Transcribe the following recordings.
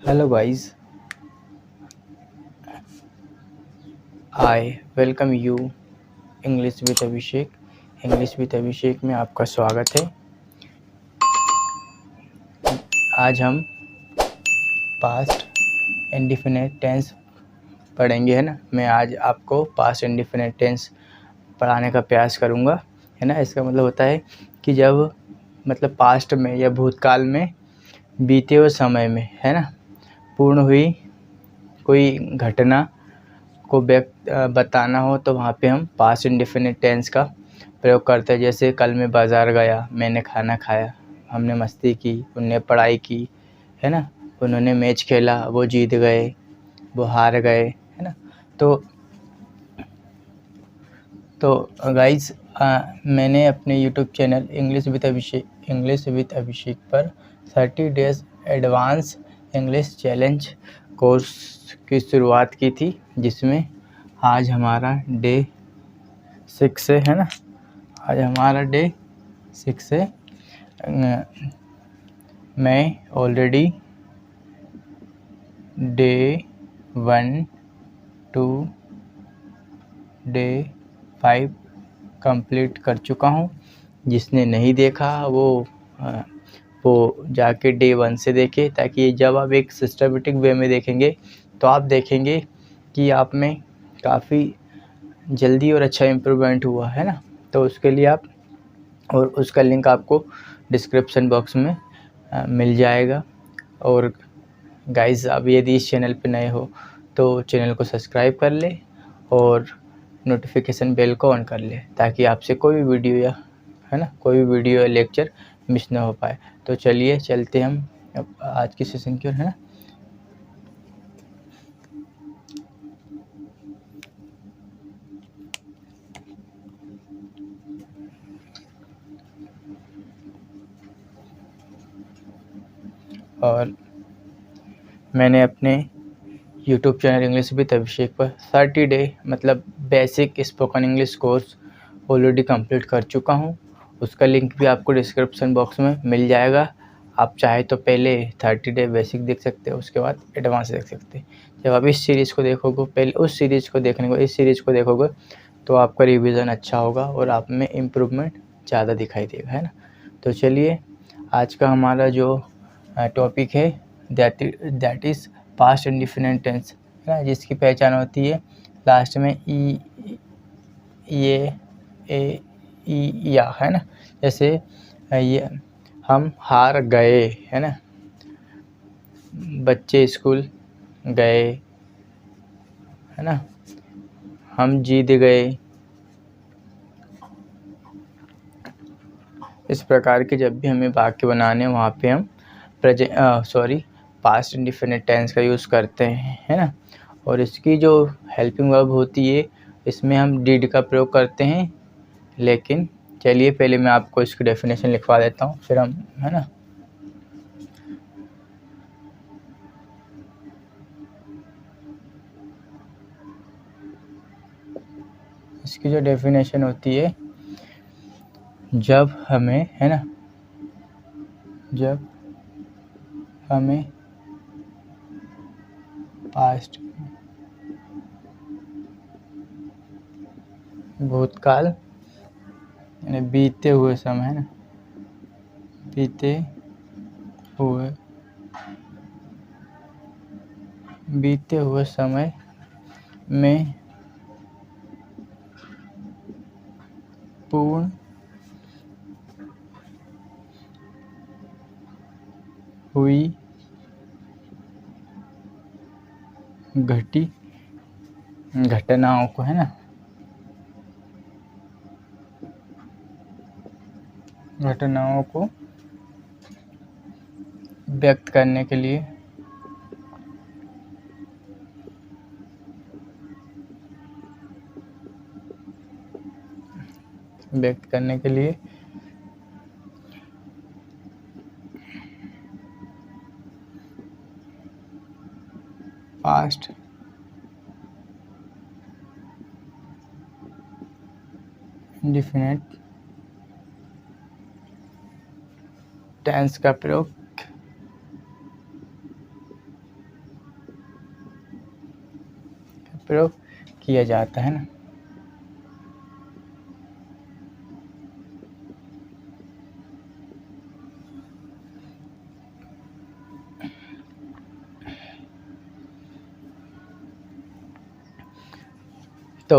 Hello guys, I welcome you English with Abhishek. English with Abhishek में आपका स्वागत है। आज हम पास्ट इंडेफिनिट टेंस पढ़ेंगे, है ना। मैं आज आपको पास्ट इंडेफिनिट टेंस पढ़ाने का प्रयास करूँगा, है ना। इसका मतलब होता है कि जब मतलब पास्ट में या भूतकाल में बीते हुए समय में, है ना, पूर्ण हुई कोई घटना को बताना हो तो वहाँ पे हम पास्ट इंडेफिनिट टेंस का प्रयोग करते हैं। जैसे कल मैं बाज़ार गया, मैंने खाना खाया, हमने मस्ती की, उनने पढ़ाई की, है ना, उन्होंने मैच खेला, वो जीत गए, वो हार गए, है ना। तो गाइस, मैंने अपने यूट्यूब चैनल इंग्लिश विद अभिषेक पर 30 days advance English challenge course की शुरुआत की थी, जिसमें आज हमारा डे 6 है ना। आज हमारा डे 6 है। मैं ऑलरेडी डे 1 2 डे 5 कंप्लीट कर चुका हूँ। जिसने नहीं देखा वो जाके डे 1 से देखे, ताकि जब आप एक सिस्टमेटिक वे में देखेंगे तो आप देखेंगे कि आप में काफ़ी जल्दी और अच्छा इम्प्रूवमेंट हुआ, है ना। तो उसके लिए आप, और उसका लिंक आपको डिस्क्रिप्शन बॉक्स में मिल जाएगा। और गाइस, आप यदि इस चैनल पे नए हो तो चैनल को सब्सक्राइब कर ले और नोटिफिकेशन बेल को ऑन कर ले, ताकि आपसे कोई भी वीडियो कोई भी वीडियो या लेक्चर मिस ना हो पाए। तो चलिए चलते हम अब आज की सेशन की ओर, है ना। और मैंने अपने यूट्यूब चैनल इंग्लिश विद अभिषेक पर 30 डे मतलब basic spoken English course already complete कर चुका हूँ। उसका लिंक भी आपको डिस्क्रिप्शन बॉक्स में मिल जाएगा। आप चाहे तो पहले 30 डे बेसिक देख सकते हैं, उसके बाद एडवांस देख सकते हैं। जब आप इस सीरीज़ को देखोगे, पहले उस सीरीज़ को देखने को इस सीरीज़ को देखोगे तो आपका रिवीजन अच्छा होगा और आप में इम्प्रूवमेंट ज़्यादा दिखाई देगा, है ना। तो चलिए, आज का हमारा जो टॉपिक है that is past indefinite tense, है ना, जिसकी पहचान होती है लास्ट में ई, ये, ए, ई, या, है ना। जैसे ये हम हार गए, है ना, बच्चे स्कूल गए, है ना, हम जीत गए। इस प्रकार के जब भी हमें वाक्य बनाने वहाँ पे हम पास्ट इंडेफिनिट टेंस का यूज़ करते हैं, है ना। और इसकी जो हेल्पिंग वर्ब होती है, इसमें हम डिड का प्रयोग करते हैं। लेकिन चलिए पहले मैं आपको इसकी डेफिनेशन लिखवा देता हूँ, फिर हम, है ना। इसकी जो डेफिनेशन होती है, जब हमें, है ना, जब हमें पास्ट भूतकाल यानी बीते हुए समय, है ना, बीते हुए समय में पूर्ण हुई घटनाओं को, है ना, घटनाओं को व्यक्त करने के लिए पास्ट इंडेफिनिट टेंस का प्रयोग प्रयोग किया जाता है ना। तो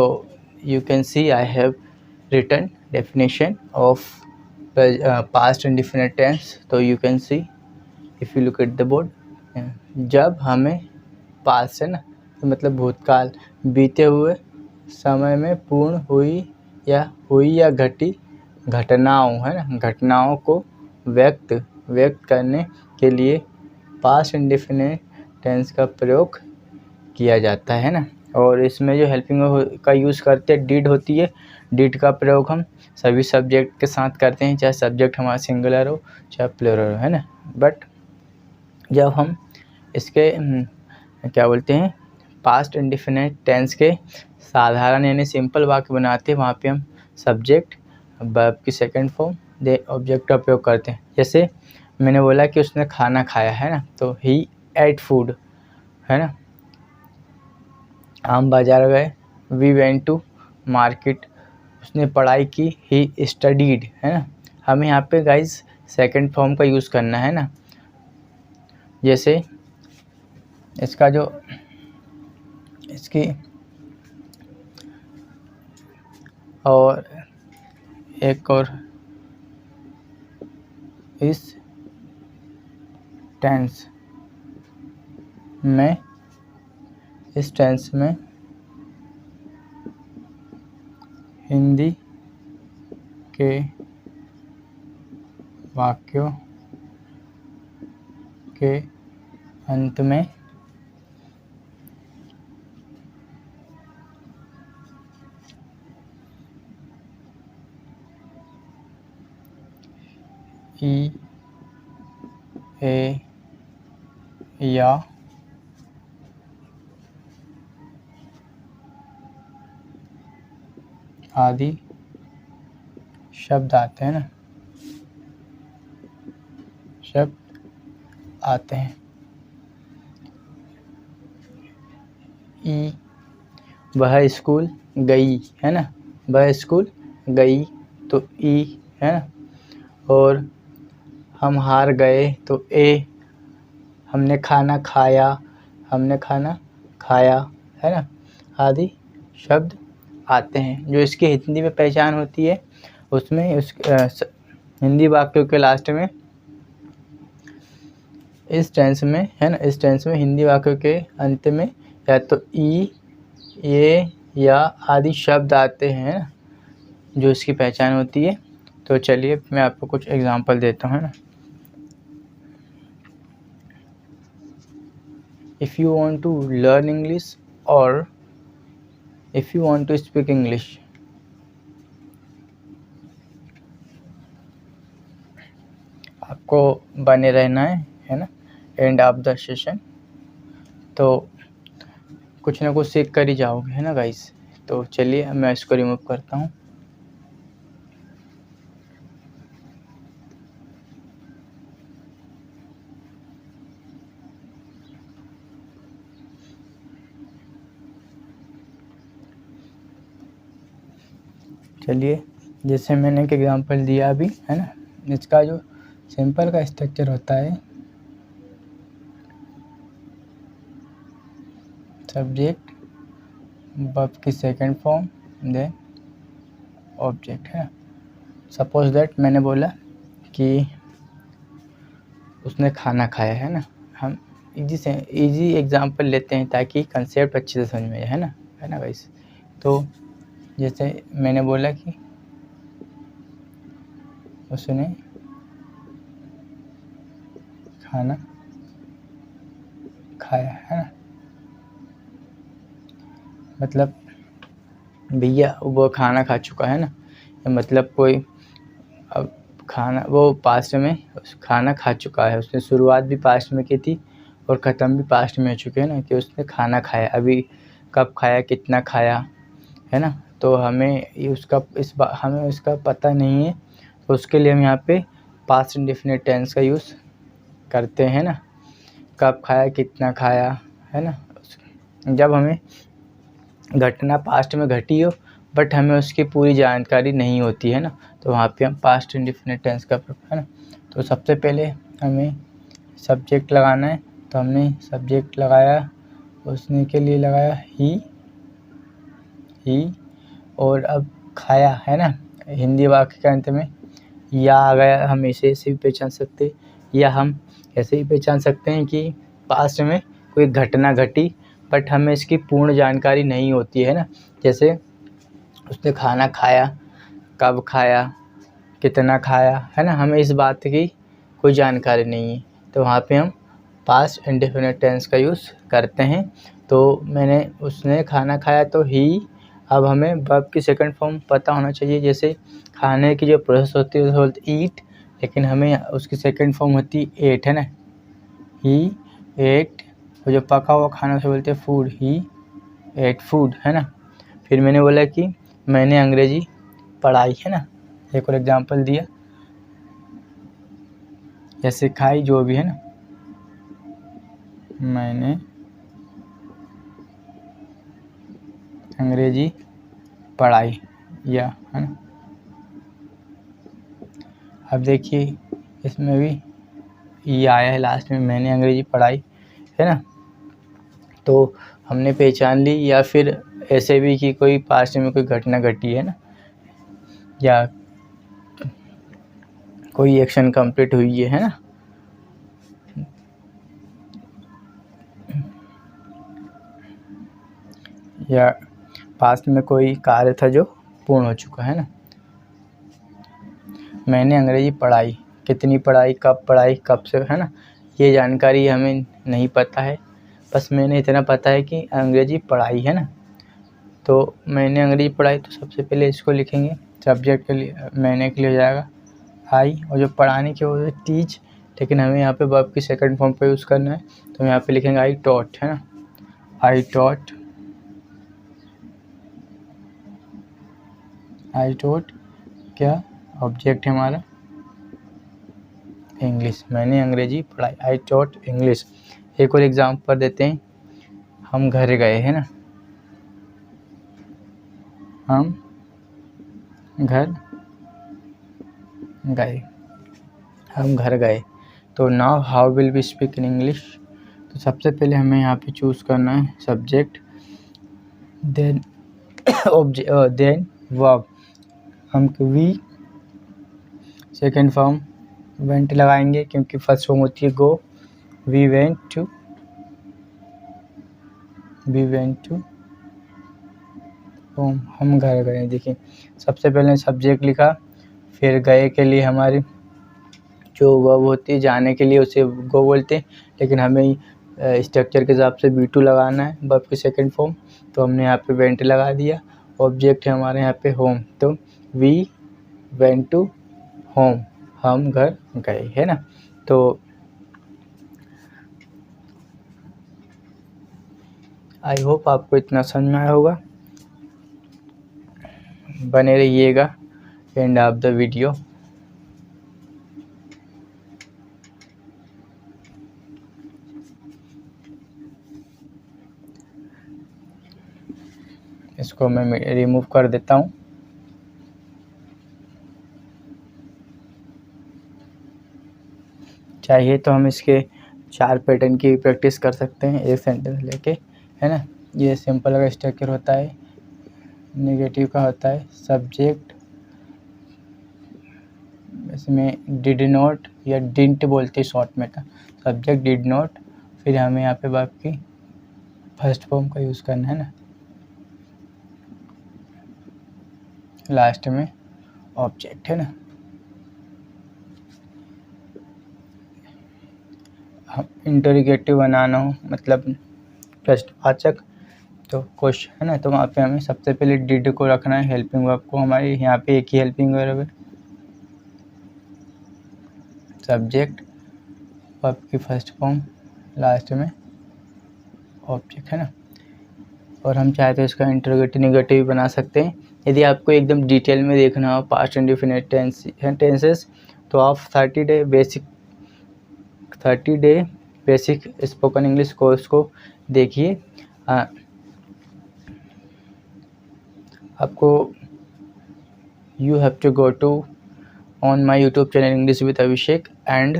you can see I have written definition of past indefinite tense. तो you can see if you look at the board, जब हमें पास्ट है ना, तो मतलब भूतकाल, बीते हुए समय में पूर्ण हुई या घटी घटनाओं है ना, घटनाओं को व्यक्त करने के लिए पास्ट इंडेफिनिट टेंस का प्रयोग किया जाता है ना। और इसमें जो हेल्पिंग का यूज़ करते हैं डिड होती है। डिड का प्रयोग हम सभी सब्जेक्ट के साथ करते हैं, चाहे सब्जेक्ट हमारा सिंगुलर हो चाहे प्लूरल हो, है ना। बट जब हम इसके क्या बोलते हैं पास्ट इंडेफिनिट टेंस के साधारण यानी सिंपल वाक्य बनाते हैं, वहाँ पे हम सब्जेक्ट वर्ब की सेकंड फॉर्म दे ऑब्जेक्ट का प्रयोग करते हैं। जैसे मैंने बोला कि उसने खाना खाया है ना, तो ही एट फूड है ना। हम बाज़ार गए, वी वेंट टू मार्केट। उसने पढ़ाई की, ही स्टडीड है ना। हमें यहाँ पे गाइज सेकंड फॉर्म का यूज़ करना है ना। जैसे इसका जो इसकी और एक और इस टेंस में हिंदी के वाक्यों के अंत में ई ए या आदि शब्द आते हैं ना, शब्द आते हैं। ई वह स्कूल गई है ना, वह स्कूल गई तो ई है ना। और हम हार गए तो ए। हमने खाना खाया है ना, आदि शब्द आते हैं। जो इसकी हिंदी में पहचान होती है उसमें हिंदी वाक्यों के लास्ट में इस टेंस में है ना, इस टेंस में हिंदी वाक्यों के अंत में या तो ई, ए या आदि शब्द आते हैं ना, जो इसकी पहचान होती है। तो चलिए मैं आपको कुछ एग्जांपल देता हूँ ना। If you want to learn English or if you want to speak English, आपको बने रहना है ना एंड ऑफ द सेशन। तो कुछ ना कुछ सीख कर ही जाओगे है ना गाइस। तो चलिए मैं इसको रिमूव करता हूँ। चलिए जैसे मैंने एक एग्जांपल दिया अभी है ना, इसका जो सिंपल का स्ट्रक्चर होता है सब्जेक्ट वर्ब की सेकंड फॉर्म देन ऑब्जेक्ट है। सपोज दैट मैंने बोला कि उसने खाना खाया है ना। हम इजी एग्जांपल लेते हैं ताकि कंसेप्ट अच्छे से समझ में आए है ना गाइस। तो जैसे मैंने बोला कि उसने खाना खाया है ना, मतलब भैया वो खाना खा चुका है ना। मतलब कोई अब खाना वो पास्ट में खाना खा चुका है, उसने शुरुआत भी पास्ट में की थी और ख़त्म भी पास्ट में हो चुके हैं ना, कि उसने खाना खाया। अभी कब खाया, कितना खाया है ना, तो हमें उसका पता नहीं है। तो उसके लिए हम यहाँ पे पास्ट इंडेफिनिट टेंस का यूज़ करते हैं ना। कब खाया, कितना खाया है ना। जब हमें घटना पास्ट में घटी हो बट हमें उसकी पूरी जानकारी नहीं होती है ना, तो वहाँ पे हम पास्ट इंडेफिनिट टेंस का प्रयोग है ना। तो सबसे पहले हमें सब्जेक्ट लगाना है, तो हमने सब्जेक्ट लगाया, उसने के लिए लगाया ही, और अब खाया है ना, हिंदी वाक्य के अंत में या आ गया, हम इसे ऐसे भी पहचान सकते, या हम ऐसे ही पहचान सकते हैं कि पास्ट में कोई घटना घटी बट हमें इसकी पूर्ण जानकारी नहीं होती है ना। जैसे उसने खाना खाया, कब खाया, कितना खाया, है ना, हमें इस बात की कोई जानकारी नहीं है, तो वहाँ पे हम पास्ट इंडेफिनिट टेंस का यूज़ करते हैं। तो उसने खाना खाया तो ही, अब हमें वर्ब की सेकंड फॉर्म पता होना चाहिए। जैसे खाने की जो प्रोसेस होती है उसे बोलते ईट, लेकिन हमें उसकी सेकंड फॉर्म होती है एट, है ना, ही एट, और जो पका हुआ खाना उसे बोलते हैं फूड, ही एट फूड, है ना। फिर मैंने बोला कि मैंने अंग्रेजी पढ़ाई, है ना, एक और एग्जांपल दिया, या सिखाई, जो भी है ना, मैंने अंग्रेजी पढ़ाई, या, है ना। अब देखिए इसमें भी ये आया है लास्ट में, मैंने अंग्रेजी पढ़ाई, है ना। तो हमने पहचान ली, या फिर ऐसे भी कि कोई पास्ट में कोई घटना घटी है ना, या कोई एक्शन कंप्लीट हुई है ना, या पास्ट में कोई कार्य था जो पूर्ण हो चुका है ना। मैंने अंग्रेजी पढ़ाई, कितनी पढ़ाई, कब से, है ना, ये जानकारी हमें नहीं पता है, बस मैंने इतना पता है कि अंग्रेजी पढ़ाई, है ना। तो मैंने अंग्रेजी पढ़ाई, तो सबसे पहले इसको लिखेंगे, सब्जेक्ट के लिए मैंने के लिए हो जाएगा आई, और जो पढ़ाने की वो टीच, लेकिन हमें यहाँ पे वर्ब की सेकंड फॉर्म पे यूज़ करना है, तो यहाँ पे लिखेंगे आई टॉट, है ना, आई टॉट, क्या ऑब्जेक्ट है हमारा इंग्लिश, मैंने अंग्रेजी पढ़ाई, आई टॉट इंग्लिश। एक और एग्जांपल देते हैं, हम घर गए, है ना, हम घर गए, तो now how will we speak in English. तो सबसे पहले हमें यहाँ पे चूज़ करना है सब्जेक्ट, देन देन वर्ब, हम वी सेकेंड फॉर्म वेंट लगाएंगे, क्योंकि फर्स्ट फॉर्म होती है go, we went to home, हम घर गए। देखिए सबसे पहले सब्जेक्ट लिखा, फिर गए के लिए हमारी जो वर्ब होती है जाने के लिए उसे गो बोलते हैं, लेकिन हमें स्ट्रक्चर के हिसाब से V2 लगाना है वर्ब की सेकंड फॉर्म, तो हमने यहाँ पे वेंट लगा दिया। ऑब्जेक्ट है हमारे यहाँ पे होम, तो वी वेंट टू होम, हम घर गए, है ना। तो आई होप आपको इतना समझ में आया होगा, बने रहिएगा एंड ऑफ द वीडियो। इसको मैं रिमूव कर देता हूँ। चाहिए तो हम इसके 4 पैटर्न की प्रैक्टिस कर सकते हैं एक सेंटेंस लेके, है ना। ये सिंपल का स्ट्रक्चर होता है, नेगेटिव का होता है सब्जेक्ट, इसमें डिड नॉट या डिंट बोलते शॉर्ट में, था सब्जेक्ट डिड नॉट, फिर हमें यहाँ पे वर्ब की फर्स्ट फॉर्म का यूज़ करना है ना, लास्ट में ऑब्जेक्ट, है ना। हम इंटरोगेटिव बनाना हो, मतलब प्रश्नवाचक, तो क्वेश्चन, है ना, तो वहाँ पे हमें सबसे पहले डिड को रखना है, हेल्पिंग वर्ब को, हमारे यहाँ पे एक ही हेल्पिंग वर्ब है, सब्जेक्ट, वर्ब की फर्स्ट फॉर्म, लास्ट में ऑब्जेक्ट, है ना। और हम चाहे तो इसका इंटरोगेटिव नेगेटिव बना सकते हैं। यदि आपको एकदम डिटेल में देखना हो पास्ट इंडेफिनिट टेंसेस, तो आप 30 day basic spoken English course को देखिए। आपको you have to go to on my YouTube channel English with Abhishek and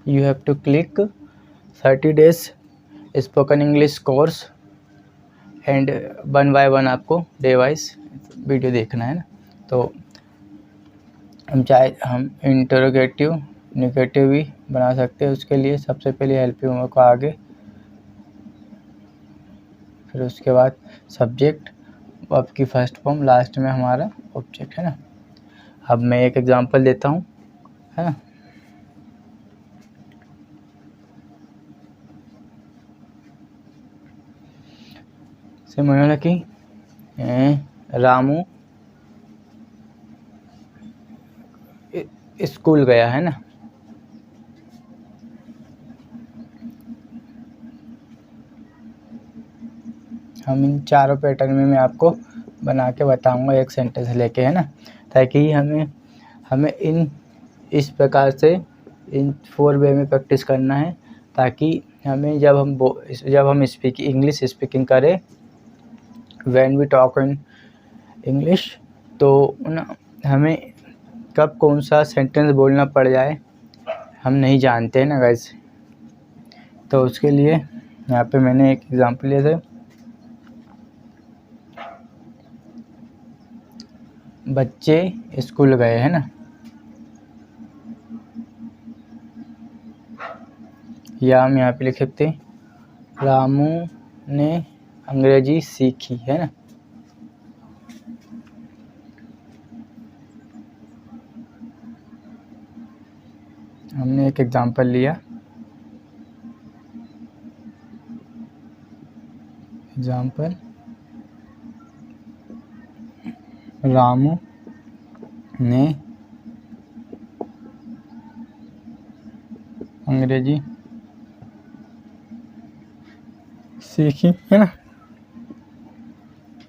you have to click 30 days spoken English course and one by one आपको day wise video देखना है ना। तो हम interrogative negative भी बना सकते हैं। उसके लिए सबसे पहले हेल्पिंग वर्ब को आगे, फिर उसके बाद सब्जेक्ट, वर्ब की फर्स्ट फॉर्म, लास्ट में हमारा ऑब्जेक्ट है ना। अब मैं एक एग्जांपल देता हूँ, है ना। से म्हणाला की रामू स्कूल गया, है ना। हम इन चारों पैटर्न में मैं आपको बना के बताऊंगा एक सेंटेंस लेके, है ना, ताकि हमें इस प्रकार से इन 4 वे में प्रैक्टिस करना है, ताकि हमें जब हम इंग्लिश स्पीकिंग करें, when we talk in English, तो हमें कब कौन सा सेंटेंस बोलना पड़ जाए हम नहीं जानते हैं ना गाइस। तो उसके लिए यहाँ पे मैंने एक एग्जांपल लिया था, बच्चे स्कूल गए, है ना। या हम यहाँ पे लिख सकते हैं रामू ने अंग्रेजी सीखी, है ना। हमने एक एग्जांपल लिया, रामू ने अंग्रेजी सीखी, है ना।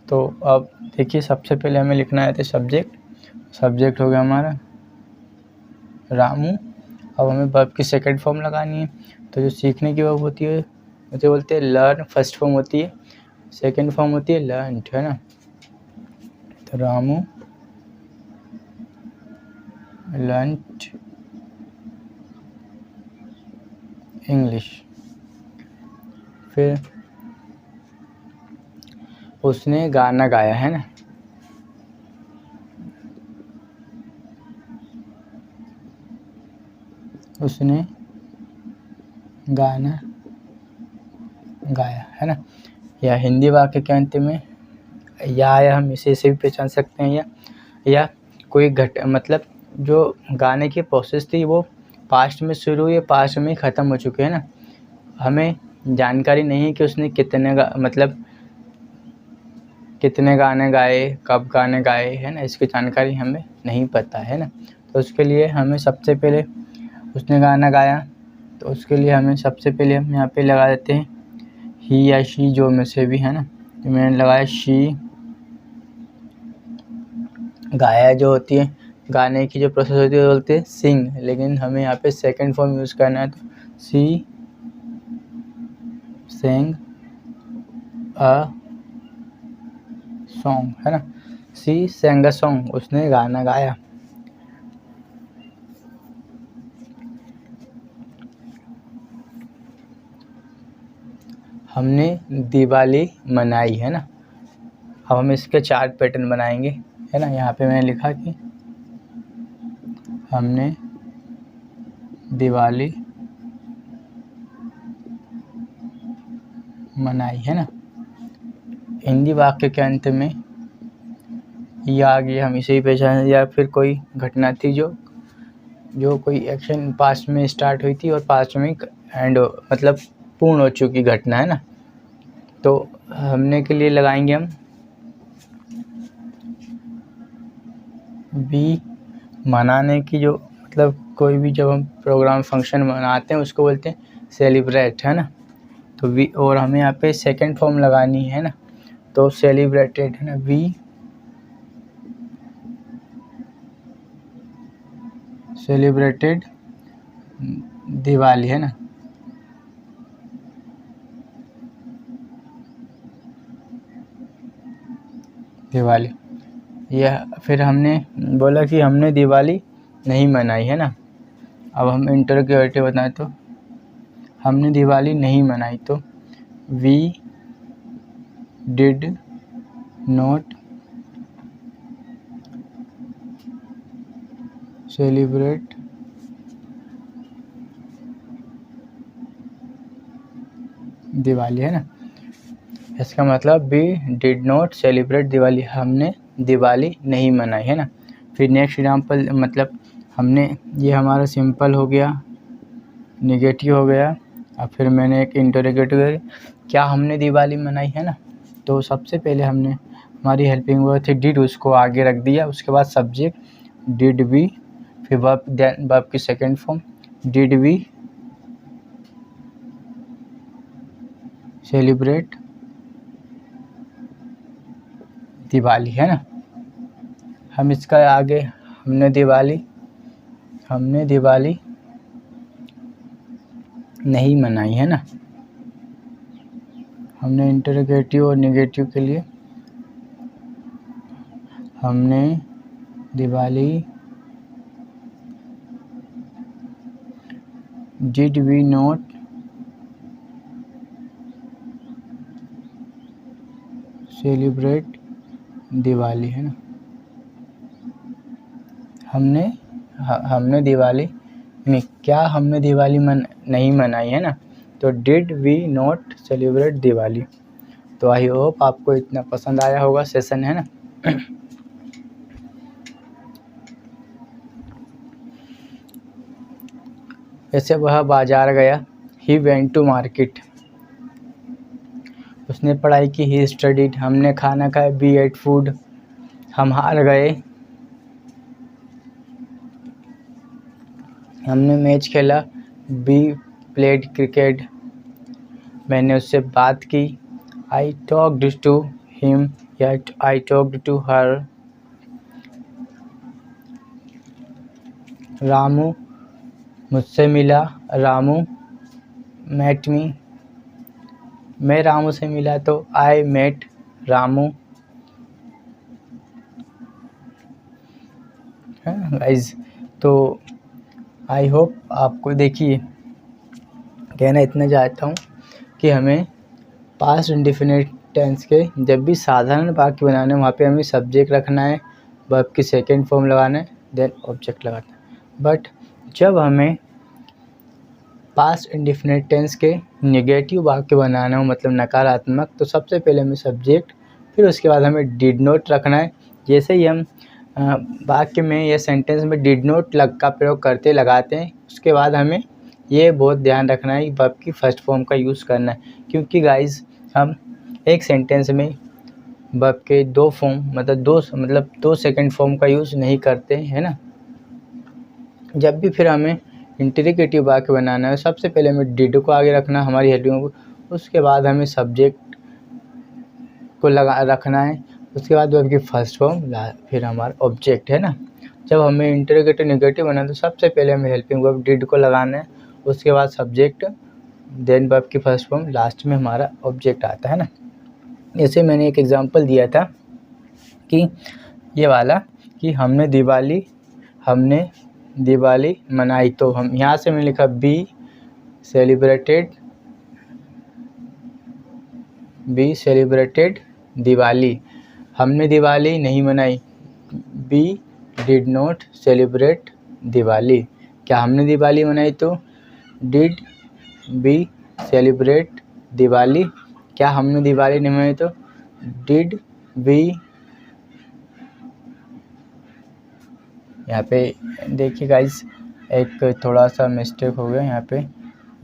तो अब देखिए, सबसे पहले हमें लिखना है तो सब्जेक्ट हो गया हमारा रामू। अब हमें वर्ब की सेकंड फॉर्म लगानी है। तो जो सीखने की वर्ब होती है उसे बोलते हैं लर्न, फर्स्ट फॉर्म होती है, सेकंड फॉर्म होती है लर्न, है ना। तो रामू लर्न इंग्लिश। फिर उसने गाना गाया, है ना। उसने गाना गाया, है ना। या हिंदी वाक्य के अंत में या हम इसे भी पहचान सकते हैं, या कोई मतलब जो गाने की प्रोसेस थी वो पास्ट में शुरू हुई, पास्ट में ख़त्म हो चुके हैं ना। हमें जानकारी नहीं है कि उसने कितने गाने गाए, कब गाने गाए, है ना। इसकी जानकारी हमें नहीं पता है ना। तो उसके लिए हमें सबसे पहले उसने गाना गाया, तो उसके लिए हमें सबसे पहले हम यहाँ पे लगा देते हैं ही या शी, जो में से भी, है ना। तो मैंने लगाया शी। गाया जो होती है, गाने की जो प्रोसेस होती है वो बोलते हैं सिंग, लेकिन हमें यहाँ पे सेकंड फॉर्म यूज़ करना है, तो सी सेंग अ सॉन्ग, है ना। सी सेंग अ सॉन्ग, उसने गाना गाया। हमने दिवाली मनाई, है ना। अब हम इसके 4 पैटर्न बनाएंगे, है ना। यहाँ पे मैंने लिखा कि हमने दिवाली मनाई, है ना। हिंदी वाक्य के अंत में या आगे हम इसे ही पहचान, या फिर कोई घटना थी जो कोई एक्शन पास्ट में स्टार्ट हुई थी और पास्ट में एंड मतलब पूर्ण हो चुकी घटना, है ना। तो हमने के लिए लगाएंगे हम भी, मनाने की जो मतलब कोई भी जब हम प्रोग्राम फंक्शन मनाते हैं उसको बोलते हैं सेलिब्रेट, है ना। तो वी, और हमें यहाँ पे सेकंड फॉर्म लगानी है ना, तो सेलिब्रेटेड, है ना। वी सेलिब्रेटेड दिवाली, है ना। दिवाली। यह फिर हमने बोला कि हमने दिवाली नहीं मनाई, है ना। अब हम इंटरोगेटिव बताएं तो हमने दिवाली नहीं मनाई, तो we did not celebrate Diwali, है ना। इसका मतलब we did not celebrate Diwali, हमने दिवाली नहीं मनाई, है ना। फिर नेक्स्ट एग्जांपल मतलब हमने, ये हमारा सिंपल हो गया, नेगेटिव हो गया। अब फिर मैंने एक इंटरोगेटिव, क्या हमने दिवाली मनाई, है ना। तो सबसे पहले हमने हमारी हेल्पिंग वर्ब थी डिड, उसको आगे रख दिया, उसके बाद सब्जेक्ट डिड वी, फिर वर्ब, देन वर्ब की second form did we celebrate Diwali, है ना। हम इसका आगे हमने दिवाली नहीं मनाई, है ना। हमने इंटरोगेटिव और नेगेटिव के लिए हमने Diwali did we not celebrate Diwali, है ना। हमने दिवाली नहीं, क्या हमने दिवाली नहीं मनाई, है ना। तो did we not celebrate Diwali. तो आई होप आपको इतना पसंद आया होगा सेशन, है ना। ऐसे वह बाजार गया, ही वेंट टू मार्केट। उसने पढ़ाई की, ही स्टडीड। हमने खाना खाया, वी एट फूड। हम हार गए, हमने मैच खेला, वी प्लेड क्रिकेट। मैंने उससे बात की, आई टॉक्ड टू हिम या I talked to her. Ramu मुझसे मिला, रामू मेट मी। मैं रामू से मिला, तो आई मेट रामू। गाइस, तो आई होप आपको, देखिए कहना इतना चाहता हूँ कि हमें पास्ट इंडेफिनिट टेंस के जब भी साधारण वाक्य बनाने, वहाँ पे हमें सब्जेक्ट रखना है, वर्ब की सेकंड फॉर्म लगाना है, देन ऑब्जेक्ट लगाना है। बट जब हमें पास्ट इंडेफिनिट टेंस के नेगेटिव वाक्य बनाना हो, मतलब नकारात्मक, तो सबसे पहले हमें सब्जेक्ट, फिर उसके बाद हमें डिड नॉट रखना है। जैसे ही हम वाक्य में या सेंटेंस में डिड नॉट का प्रयोग करते लगाते हैं, उसके बाद हमें ये बहुत ध्यान रखना है कि वर्ब की फर्स्ट फॉर्म का यूज़ करना है। क्योंकि गाइस, हम एक सेंटेंस में वर्ब के दो फॉर्म, मतलब दो सेकंड फॉर्म का यूज़ नहीं करते, है ना। जब भी फिर हमें इंटरोगेटिव वाक्य बनाना है, सबसे पहले हमें डिड को आगे रखना, हमारी हेडिंग को, उसके बाद हमें सब्जेक्ट को रखना है, उसके बाद वर्ब की फर्स्ट फॉर्म, फिर हमारा ऑब्जेक्ट, है ना। जब हमें इंटरोगेटिव नेगेटिव बनाना है, तो सबसे पहले हमें हेल्पिंग वर्ब डिड को लगाना है, उसके बाद सब्जेक्ट, देन वर्ब की फर्स्ट फॉर्म, लास्ट में हमारा ऑब्जेक्ट आता है ना। जैसे मैंने एक एग्जांपल दिया था कि ये वाला, कि हमने दिवाली मनाई, तो हम यहाँ से मैंने लिखा बी सेलिब्रेटेड दिवाली। हमने दिवाली नहीं मनाई, we did not celebrate Diwali. क्या हमने दिवाली मनाई, तो डिड बी सेलिब्रेट दिवाली। क्या हमने दिवाली नहीं मनाई, तो डिड बी, यहाँ पे देखिए गाइस, एक थोड़ा सा मिस्टेक हो गया, यहाँ पे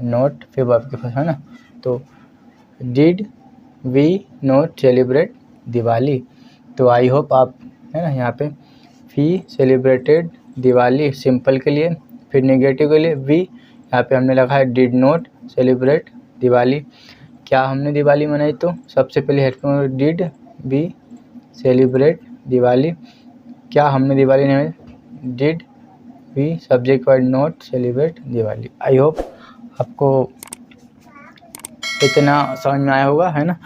नोट फिर वर्ब के पास, है ना। तो did we not celebrate Diwali. तो आई होप आप, है ना, यहाँ पे वी सेलिब्रेटेड दिवाली सिंपल के लिए, फिर नेगेटिव के लिए वी, यहाँ पे हमने लिखा है डिड नॉट सेलिब्रेट दिवाली। क्या हमने दिवाली मनाई, तो सबसे पहले helping did we celebrate Diwali. क्या हमने दिवाली नहीं मनाई, did we subject word not celebrate Diwali. I hope आपको इतना समझ में आया होगा, है ना।